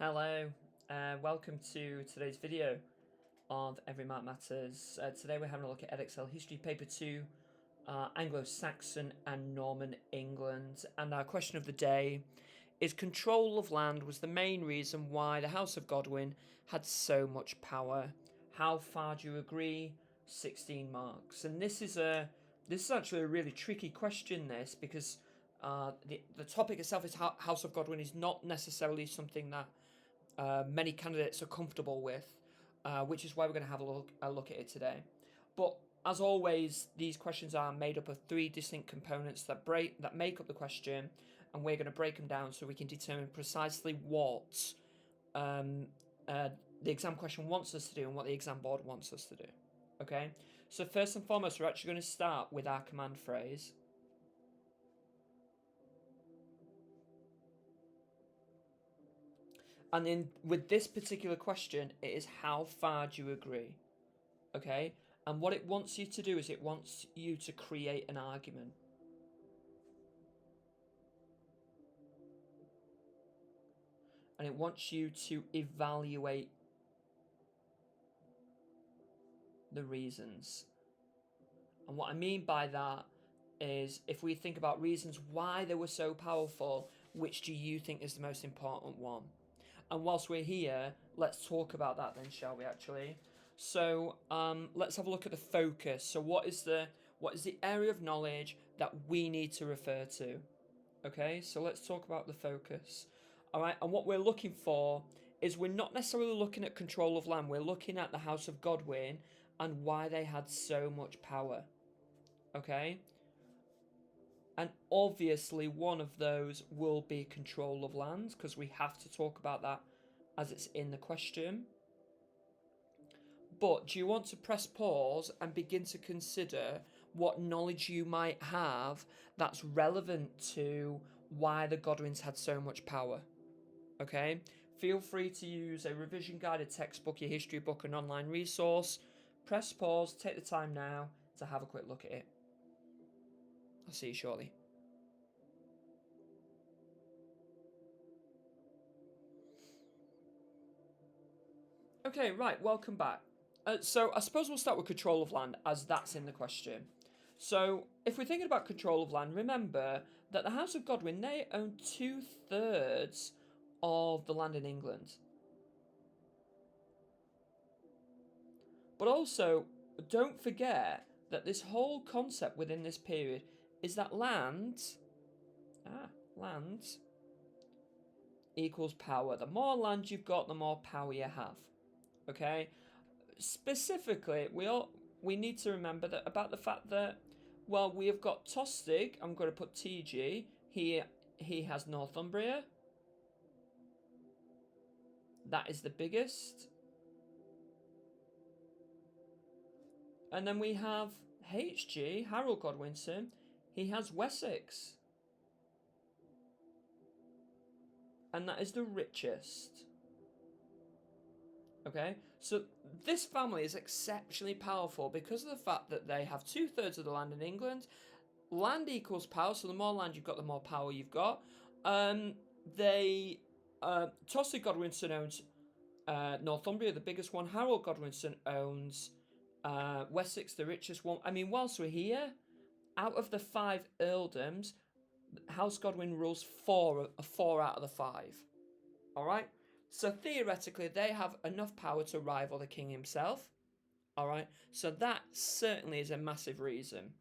Hello, welcome to today's video of Every Mark Matters. Today we're having a look at Edexcel History, Paper 2, Anglo-Saxon and Norman England. And our question of the day is: control of land was the main reason why the House of Godwin had so much power. How far do you agree? 16 marks. And this is actually a really tricky question, this, because the topic itself is House of Godwin is not necessarily something that many candidates are comfortable with, which is why we're going to have a look at it today. But as always, these questions are made up of three distinct components that make up the question, and we're going to break them down so we can determine precisely what the exam question wants us to do and what the exam board wants us to do. Okay, so first and foremost, we're actually going to start with our command phrase. And then with this particular question, it is how far do you agree? Okay, and what it wants you to do is it wants you to create an argument. And it wants you to evaluate the reasons. And what I mean by that is, if we think about reasons why they were so powerful, which do you think is the most important one? And whilst we're here, let's talk about that then, shall we, actually? So let's have a look at the focus. So what is the area of knowledge that we need to refer to? Okay, so let's talk about the focus. All right, and what we're looking for is, we're not necessarily looking at control of land. We're looking at the House of Godwin and why they had so much power. Okay, and obviously one of those will be control of land, because we have to talk about that as it's in the question. But do you want to press pause and begin to consider what knowledge you might have that's relevant to why the Godwins had so much power? Okay, feel free to use a revision guide, a textbook, your history book, an online resource. Press pause, take the time now to have a quick look at it. I'll see you shortly. Okay, right, welcome back. So I suppose we'll start with control of land, as that's in the question. So if we're thinking about control of land, remember that the House of Godwin, they own 2/3 of the land in England. But also, don't forget that this whole concept within this period is that land equals power. The more land you've got, the more power you have. Okay? Specifically, we need to remember that about the fact that, well, we have got Tostig. I'm going to put TG. He has Northumbria. That is the biggest. And then we have HG, Harold Godwinson. He has Wessex. And that is the richest. Okay, so this family is exceptionally powerful because of the fact that they have 2/3 of the land in England. Land equals power, so the more land you've got, the more power you've got. Tostig Godwinson owns Northumbria, the biggest one. Harold Godwinson owns Wessex, the richest one. I mean, whilst we're here, out of the 5 earldoms, House Godwin rules 4 out of the 5. All right. So theoretically, they have enough power to rival the king himself. All right. So that certainly is a massive reason.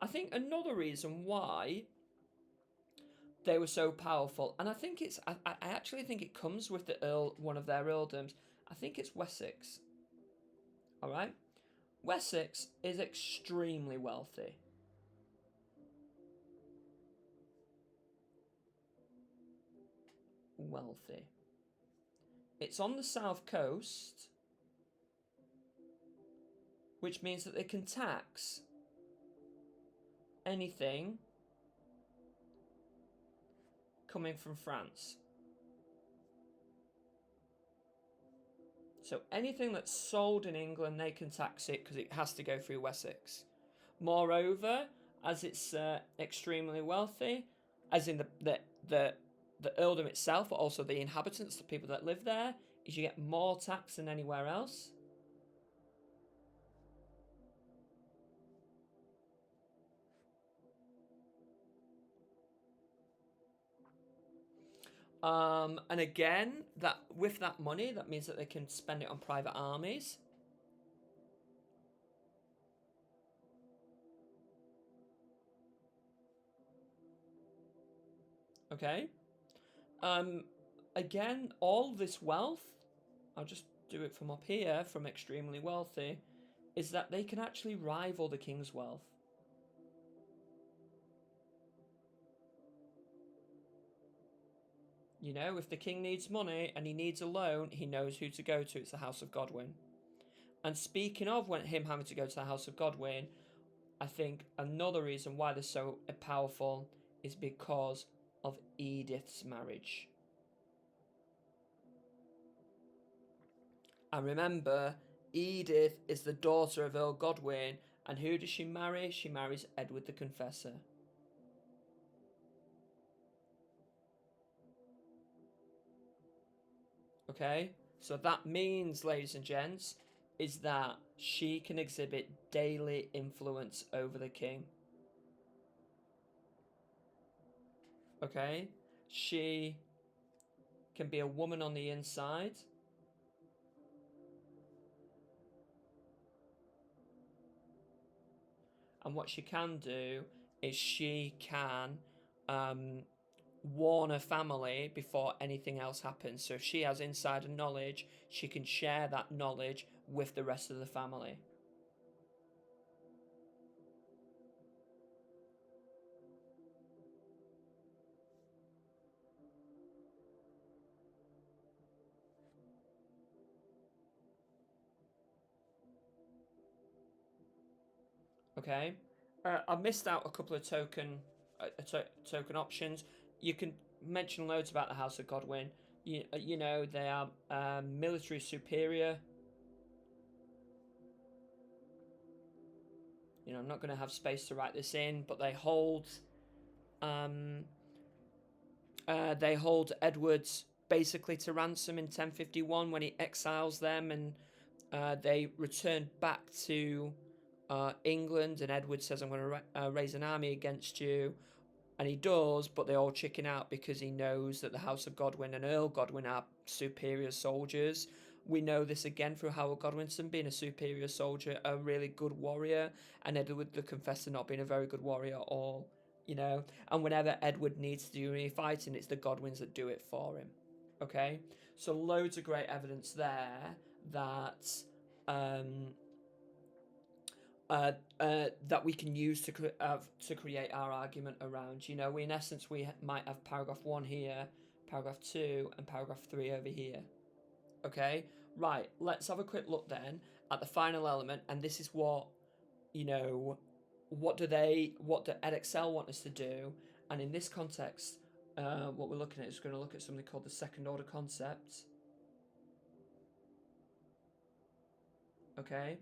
I think another reason why they were so powerful, and I think I actually think it comes with one of their earldoms. I think it's Wessex. All right. Wessex is extremely wealthy. It's on the south coast, which means that they can tax anything coming from France. So anything that's sold in England, they can tax it because it has to go through Wessex. Moreover, as it's extremely wealthy, as in the the earldom itself, but also the inhabitants, the people that live there, is you get more tax than anywhere else. And again, that with that money, that means that they can spend it on private armies. Okay. Again, all this wealth, I'll just do it from up here, from extremely wealthy, is that they can actually rival the king's wealth. You know, if the king needs money and he needs a loan, he knows who to go to. It's the House of Godwin. And speaking of him having to go to the House of Godwin, I think another reason why they're so powerful is because of Edith's marriage. And remember, Edith is the daughter of Earl Godwin, and who does she marry? She marries Edward the Confessor. Okay, so that means, ladies and gents, is that she can exhibit daily influence over the king. Okay, she can be a woman on the inside. And what she can do is she can warn her family before anything else happens. So if she has insider knowledge, she can share that knowledge with the rest of the family. Okay, I've missed out a couple of token options. You can mention loads about the House of Godwin. You know, they are military superior. You know, I'm not going to have space to write this in, but they hold Edward basically to ransom in 1051 when he exiles them, and they return back to England, and Edward says, I'm going to raise an army against you. And he does, but they all chicken out because he knows that the House of Godwin and Earl Godwin are superior soldiers. We know this again through Howard Godwinson being a superior soldier, a really good warrior, and Edward the Confessor not being a very good warrior at all. You know, and whenever Edward needs to do any fighting, it's the Godwins that do it for him. Okay, so loads of great evidence there that that we can use to create our argument around. You know, in essence, we might have paragraph 1 here, paragraph 2, and paragraph 3 over here. Okay, right. Let's have a quick look then at the final element, and this is what, you know, what do Edexcel want us to do? And in this context, what we're looking at is going to look at something called the second order concept. Okay,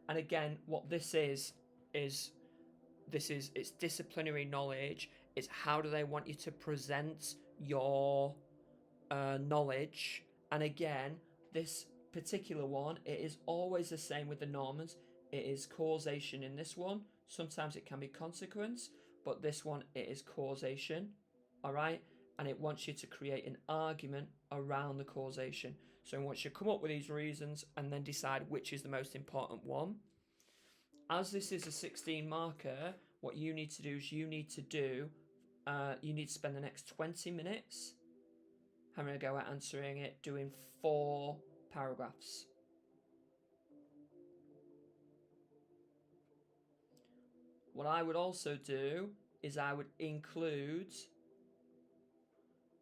and again, what this is it's disciplinary knowledge. It's how do they want you to present your knowledge. And again, this particular one, it is always the same with the Normans. It is causation in this one. Sometimes it can be consequence, but this one, it is causation. All right, and it wants you to create an argument around the causation. So it wants you to come up with these reasons and then decide which is the most important one. As this is a 16 marker, what you need to do is you need to spend the next 20 minutes having a go at answering it, doing 4 paragraphs. What I would also do is I would include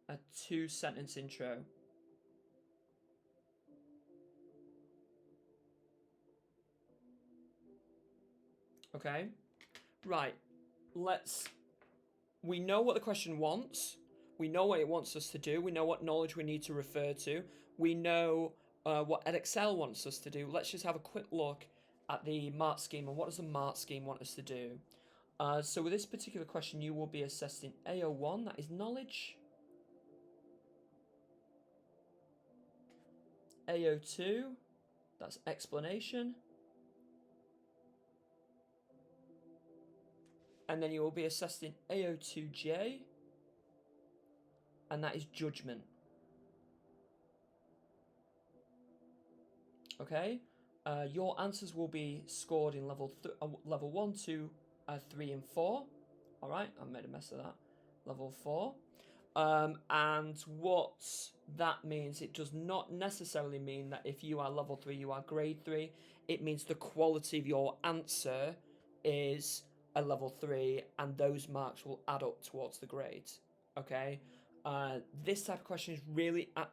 a 2-sentence intro. Okay, right, we know what the question wants, we know what it wants us to do, we know what knowledge we need to refer to, we know what Edexcel wants us to do. Let's just have a quick look at the mark scheme, and what does the mark scheme want us to do? So with this particular question, you will be assessed in AO1, that is knowledge. AO2, that's explanation. And then you will be assessed in AO2J, and that is judgment. Okay, your answers will be scored in level 1, 2, 3, and 4. All right, I made a mess of that. Level 4. And what that means, it does not necessarily mean that if you are level 3, you are grade 3. It means the quality of your answer is a level 3, and those marks will add up towards the grade. Okay, this type of question is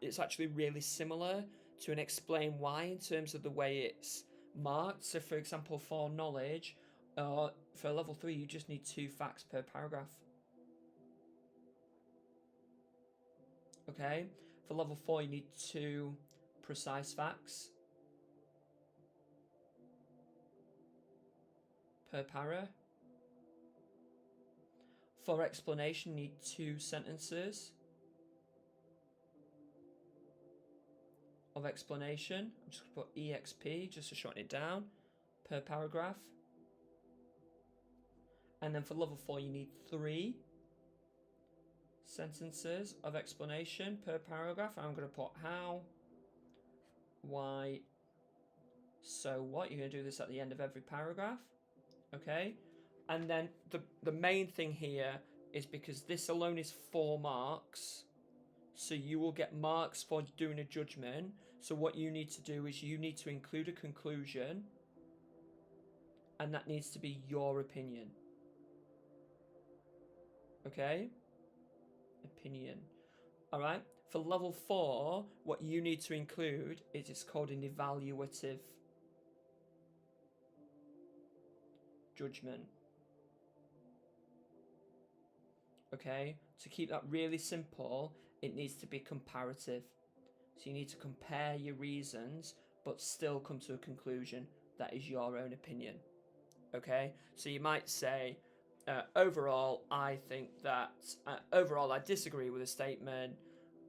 it's actually really similar to an explain why in terms of the way it's marked. So, for example, for knowledge, for level 3, you just need 2 facts per paragraph. Okay, for level 4, you need 2 precise facts per para. For explanation, you need 2 sentences of explanation. I'm just going to put EXP just to shorten it down, per paragraph. And then for level 4, you need 3 sentences of explanation per paragraph. I'm going to put how, why, so what. You're going to do this at the end of every paragraph. Okay, and then the main thing here is because this alone is 4 marks, so you will get marks for doing a judgment. So what you need to do is you need to include a conclusion, and that needs to be your opinion. Okay, opinion. All right, for level 4, what you need to include is it's called an evaluative judgment. Okay, to keep that really simple, it needs to be comparative. So you need to compare your reasons, but still come to a conclusion that is your own opinion. Okay, so you might say, overall, I think that, overall, I disagree with the statement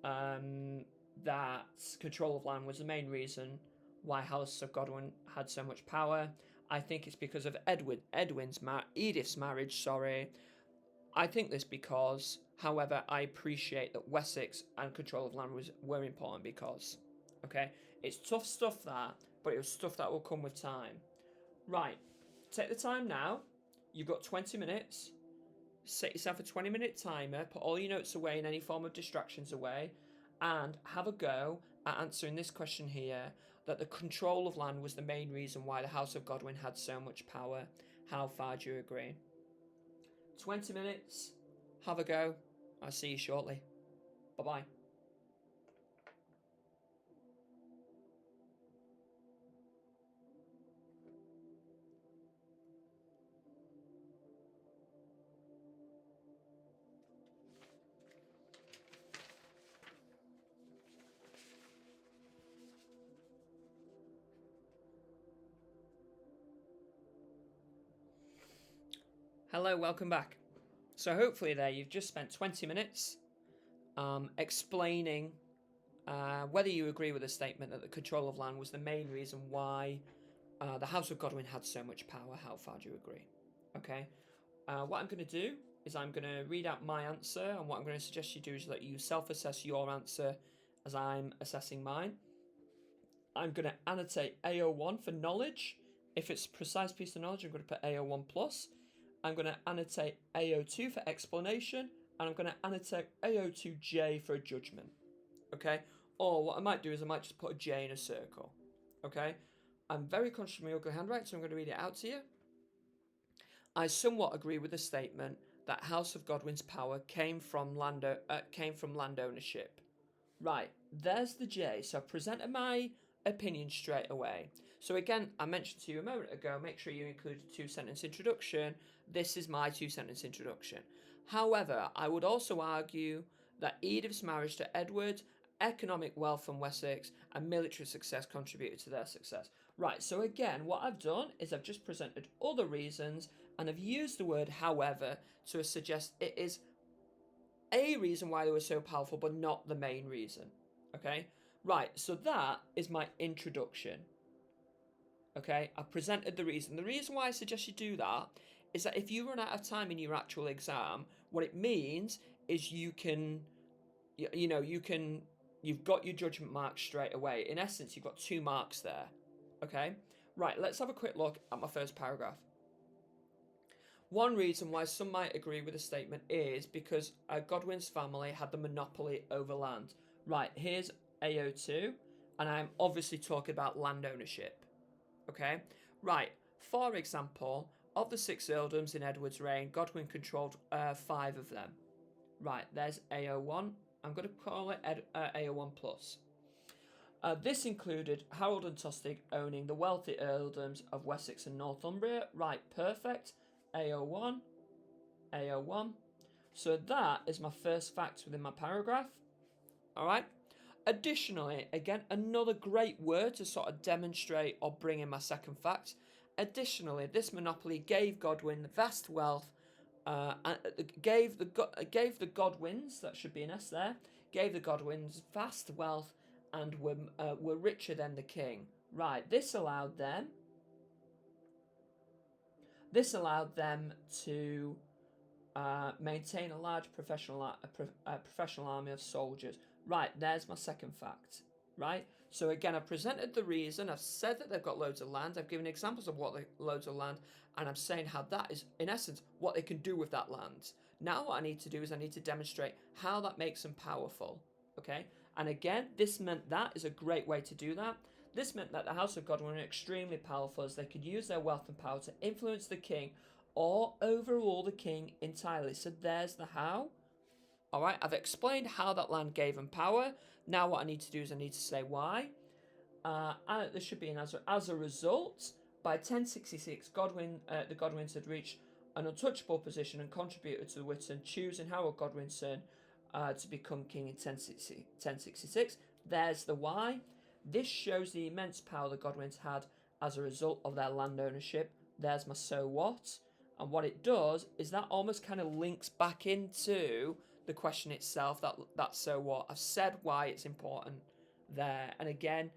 that control of land was the main reason why House of Godwin had so much power. I think it's because of Edith's marriage, I think this because, however, I appreciate that Wessex and control of land were important because. Okay, it's tough stuff that, but it was stuff that will come with time. Right, take the time now. You've got 20 minutes. Set yourself a 20-minute timer. Put all your notes away and any form of distractions away, and have a go at answering this question here: that the control of land was the main reason why the House of Godwin had so much power. How far do you agree? 20 minutes, have a go. I'll see you shortly. Bye-bye. Hello, welcome back. So hopefully there you've just spent 20 minutes explaining whether you agree with the statement that the control of land was the main reason why the House of Godwin had so much power. How far do you agree? Okay. What I'm going to do is I'm going to read out my answer, and what I'm going to suggest you do is that you self-assess your answer as I'm assessing mine. I'm going to annotate AO1 for knowledge. If it's a precise piece of knowledge, I'm going to put AO1 plus. I'm going to annotate AO2 for explanation, and I'm going to annotate AO2J for a judgment. Okay? Or what I might do is I might just put a J in a circle. Okay? I'm very conscious of my ugly handwriting, so I'm going to read it out to you. I somewhat agree with the statement that House of Godwin's power came from land ownership. Right, there's the J. So I've presented my opinion straight away. So again, I mentioned to you a moment ago, make sure you include a 2-sentence introduction. This is my 2-sentence introduction. However, I would also argue that Edith's marriage to Edward, economic wealth from Wessex, and military success contributed to their success. Right, so again, what I've done is I've just presented other reasons, and I've used the word however to suggest it is a reason why they were so powerful, but not the main reason. Okay? Right, so that is my introduction. Okay, I've presented the reason. The reason why I suggest you do that is that if you run out of time in your actual exam, what it means is you can, you've got your judgment mark straight away. In essence, you've got 2 marks there. Okay, right, let's have a quick look at my first paragraph. One reason why some might agree with the statement is because Godwin's family had the monopoly over land. Right, here's AO2, and I'm obviously talking about land ownership. Okay, right, for example, of the 6 earldoms in Edward's reign, Godwin controlled 5 of them. Right, there's AO1. I'm going to call it AO1 plus. This included Harold and Tostig owning the wealthy earldoms of Wessex and Northumbria. Right, perfect. AO1, AO1. So that is my first fact within my paragraph. All right. Additionally, again, another great word to sort of demonstrate or bring in my second fact. Additionally, this monopoly gave Godwin vast wealth, and gave the Godwins, that should be an S there, gave the Godwins vast wealth and were richer than the king. Right, this allowed them to maintain a large professional army of soldiers. Right, there's my second fact. Right, so again, I've presented the reason. I've said that they've got loads of land. I've given examples of what loads of land, and I'm saying how that is, in essence, what they can do with that land. Now, what I need to do is I need to demonstrate how that makes them powerful. Okay, and again, this meant that is a great way to do that. This meant that the House of Godwin were extremely powerful, as they could use their wealth and power to influence the king or overrule the king entirely. So there's the how. All right, I've explained how that land gave them power. Now what I need to do is I need to say why. And there should be an as a result, by 1066, the Godwins had reached an untouchable position and contributed to the Witan, choosing Harold Godwin's son to become king in 1066. There's the why. This shows the immense power the Godwins had as a result of their land ownership. There's my so what. And what it does is that almost kind of links back into the question itself, that so what. I've said why it's important there. And again,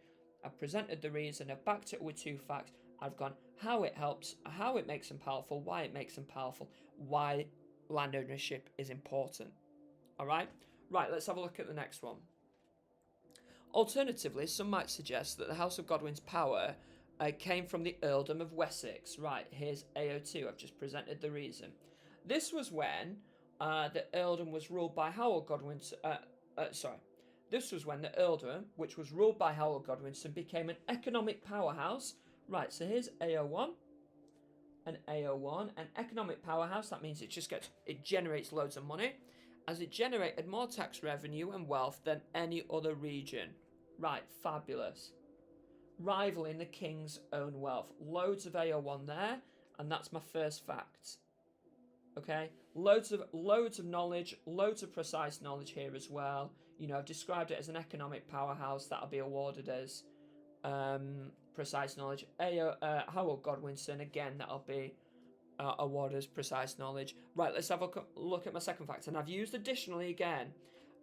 I've presented the reason, I've backed it with 2 facts. I've gone how it helps, how it makes them powerful, why it makes them powerful, why land ownership is important. All right? Right, let's have a look at the next one. Alternatively, some might suggest that the House of Godwin's power came from the earldom of Wessex. Right, here's AO2. I've just presented the reason. This was when the earldom was ruled by Harold Godwin's. This was when the earldom, which was ruled by Harold Godwinson, became an economic powerhouse. Right, so here's AO1. An AO1, an economic powerhouse. That means it generates loads of money, as it generated more tax revenue and wealth than any other region. Right, fabulous. Rivaling the king's own wealth. Loads of AO1 there, and that's my first fact. Okay, loads of knowledge, loads of precise knowledge here as well. You know, I've described it as an economic powerhouse. That'll be awarded as precise knowledge. Harold Godwinson, again, that'll be awarded as precise knowledge. Right, let's have a look at my second fact. And I've used additionally again.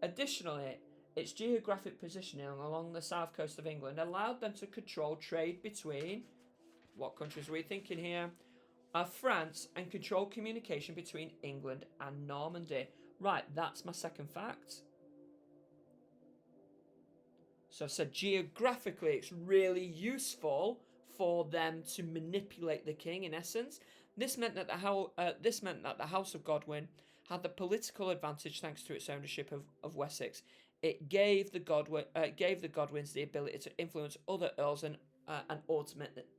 Additionally, its geographic positioning along the south coast of England allowed them to control trade between, what countries are we thinking here? France, and control communication between England and Normandy. Right, that's my second fact. So I've said geographically it's really useful for them to manipulate the king, in essence. This meant that the House of Godwin had the political advantage thanks to its ownership of Wessex. It gave the Godwins the ability to influence other earls and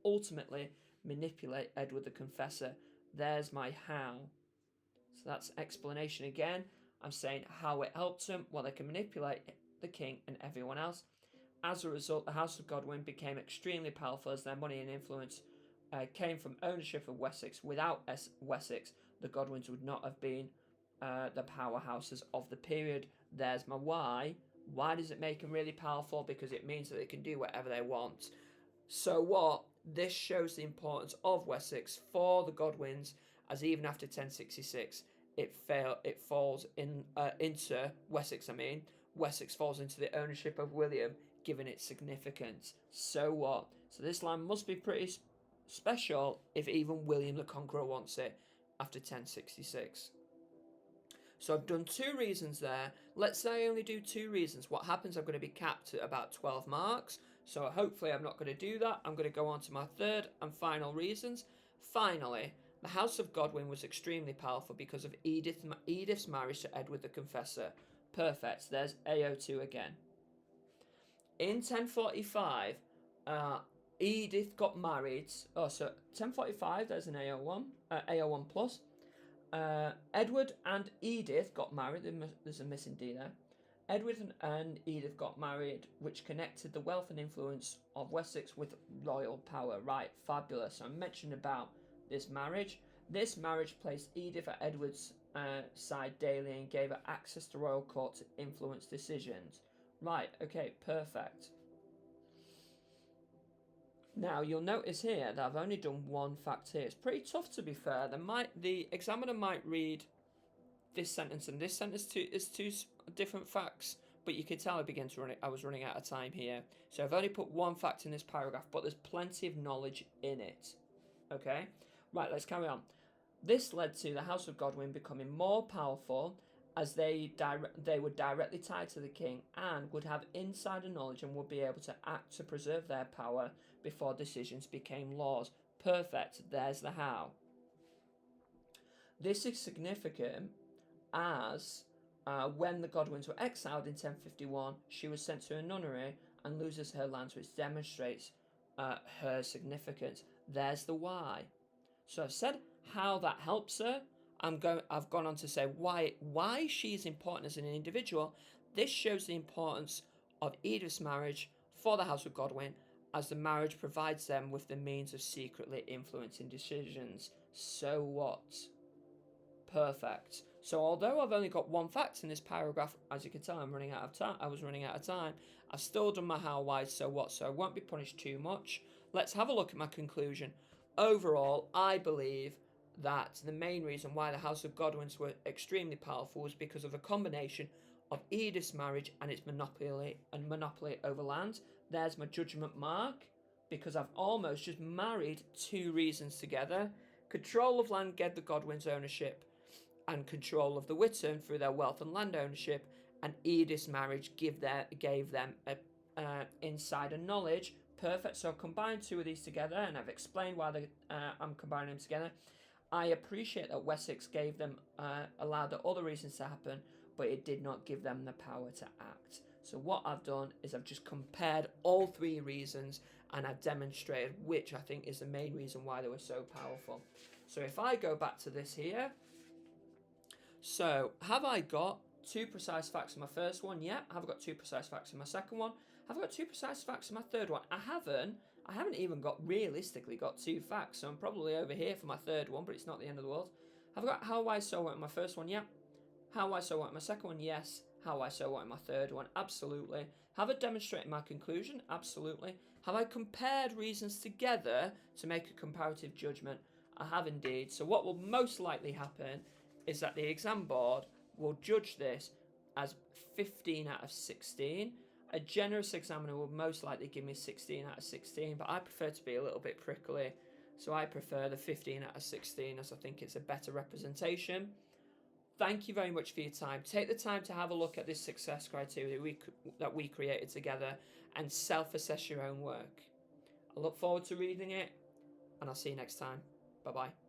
ultimately manipulate Edward the Confessor. There's my how. So that's explanation again. I'm saying how it helped them, well, they can manipulate the king and everyone else. As a result, the House of Godwin became extremely powerful as their money and influence came from ownership of Wessex. Without Wessex, the Godwins would not have been the powerhouses of the period. There's my why. Why does it make them really powerful? Because it means that they can do whatever they want. So what? This shows the importance of Wessex for the Godwins, as even after 1066, it falls into Wessex. Wessex falls into the ownership of William, given its significance. So what? So this land must be pretty special if even William the Conqueror wants it after 1066. So I've done 2 reasons there. Let's say I only do 2 reasons. What happens? I'm going to be capped at about 12 marks. So hopefully I'm not going to do that. I'm going to go on to my 3rd and final reasons. Finally, the House of Godwin was extremely powerful because of Edith's marriage to Edward the Confessor. Perfect. There's AO2 again. In 1045, Edith got married. Oh, so 1045, there's an AO1, AO1 plus. Edward and Edith got married. There's a missing D there. Edward and Edith got married, which connected the wealth and influence of Wessex with royal power. Right, fabulous. I mentioned about this marriage. This marriage placed Edith at Edward's side daily and gave her access to royal court to influence decisions. Right, okay, perfect. Now, you'll notice here that I've only done 1 fact here. It's pretty tough, to be fair. The examiner might read this sentence and this sentence is 2 different facts, but you could tell I was running out of time here. So I've only put 1 fact in this paragraph, but there's plenty of knowledge in it. Okay? Right, let's carry on. This led to the House of Godwin becoming more powerful, as they were directly tied to the king and would have insider knowledge and would be able to act to preserve their power before decisions became laws. Perfect. There's the how. This is significant as when the Godwins were exiled in 1051, she was sent to a nunnery and loses her lands, which demonstrates her significance. There's the why. So I've said how that helps her. I've gone on to say why she's important as an individual. This shows the importance of Edith's marriage for the House of Godwin, as the marriage provides them with the means of secretly influencing decisions. So what? Perfect. So although I've only got 1 fact in this paragraph, as you can tell, I was running out of time. I've still done my how, why, so what, so I won't be punished too much. Let's have a look at my conclusion. Overall, I believe that the main reason why the House of Godwins were extremely powerful was because of a combination of Edith's marriage and its monopoly over land. There's my judgment mark, because I've almost just married 2 reasons together. Control of land gave the Godwins ownership, and control of the Witton through their wealth and land ownership, and Edith's marriage gave them insider knowledge. Perfect. So I've combined 2 of these together, and I've explained why I'm combining them together. I appreciate that Wessex gave them, allowed the other reasons to happen, but it did not give them the power to act. So what I've done is I've just compared all 3 reasons, and I've demonstrated which I think is the main reason why they were so powerful. So if I go back to this here, so have I got 2 precise facts in my first one? Yeah. Have I got 2 precise facts in my second one? Have I got 2 precise facts in my third one? I haven't even realistically got 2 facts, so I'm probably over here for my third one, but it's not the end of the world. Have I got how, why, so what in my first one? Yeah. How, why, so what in my second one? Yes. How, why, so what in my third one? Absolutely. Have I demonstrated my conclusion? Absolutely. Have I compared reasons together to make a comparative judgment? I have indeed. So what will most likely happen is that the exam board will judge this as 15 out of 16. A generous examiner will most likely give me 16 out of 16, but I prefer to be a little bit prickly, so I prefer the 15 out of 16, as I think it's a better representation. Thank you very much for your time. Take the time to have a look at this success criteria that we created together and self-assess your own work. I look forward to reading it, and I'll see you next time. Bye-bye.